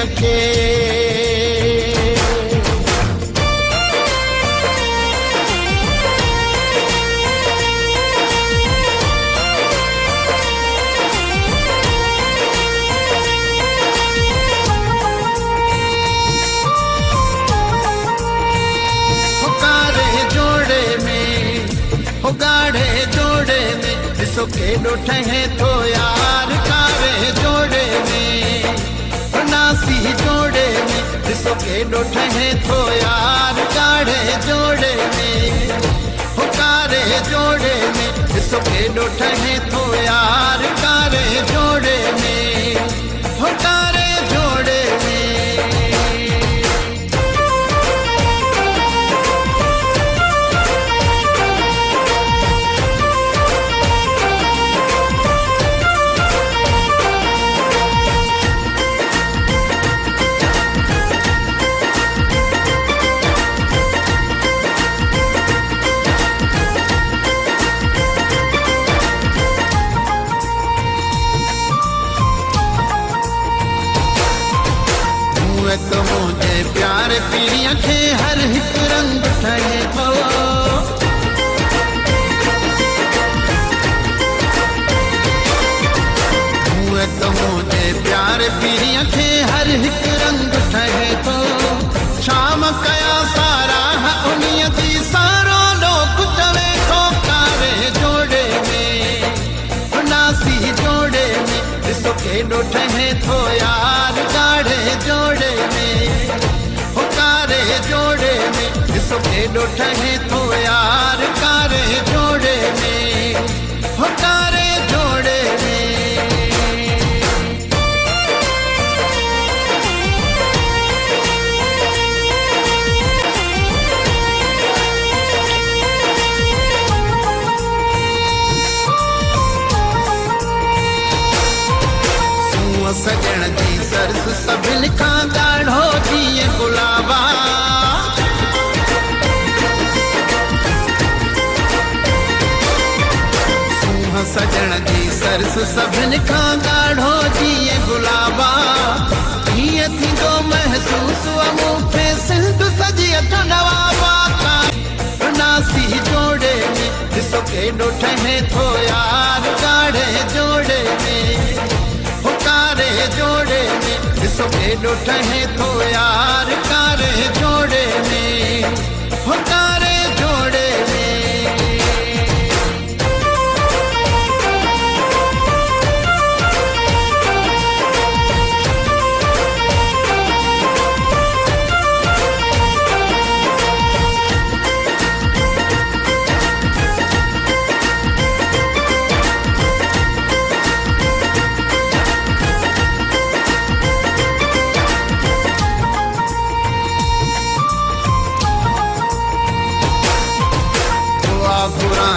पीड़ीअ खे। गाढ़े जोड़े में ॾिसो केॾो ठहे थो यार, कारे जोड़े में नासी जोड़े में ॾिसो केॾो ठहे थो यार, गाढ़े जोड़े में कारे जोड़े में ॾिसो केॾो ठहे थो यार, कारे जोड़े में कारे जोड़े में। तो मुझे प्यार पीड़ीअ खे हर हिक रंग ठहे थो। तो मुझे प्यार पीड़ीअ खे हर हिक रंग ठहे थो। शाम कया सारा उन्हीअ जी सारो लोक चवे थो, कारे जोड़े में नासी जोड़े में ॾिसो केॾो ठहे थो यार, गाढ़े जोड़े में कारे जोड़े में ॾिसो केॾो ठहे थो यार, कारे जोड़े में कारे जोड़े में। सजण जी सरस सभिनि खां ॻाढ़ो जीअं गुलाबा। सूंह सजण जी सरस सभिनि खां ॻाढ़ो जीअं गुलाबा। हीअं थींदो महसूसु मूंखे सिंध सजी अठ नवाबा। नासी जोड़े में ॾिसो केॾो ठहे थो यार, गाढ़े जोड़े में कारे जोड़े में ॾिसो केॾो ठहे थो यार, कारे जोड़े में कारे जोड़े में।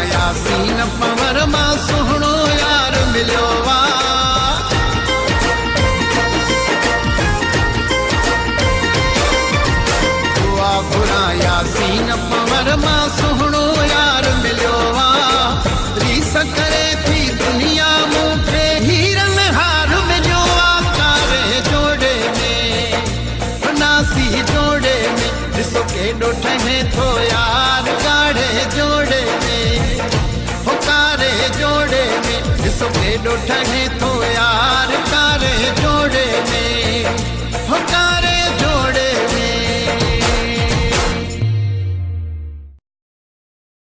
यासीन पवर मां सुहिणो यार मिलियो वा। दुआ घुरा यासीन पवर मां सुहिणो यार मिलियो वा। रीस करे थी दुनिया मूंखे हीरन हार मिलियो वा, कारे जोड़े में नासी जोड़े में ॾिसो केॾो ठहे थो यार, गाढ़े जोड़े में कारे जोड़े में ॾिसो केॾो ठहे थो यार, कारे जोड़े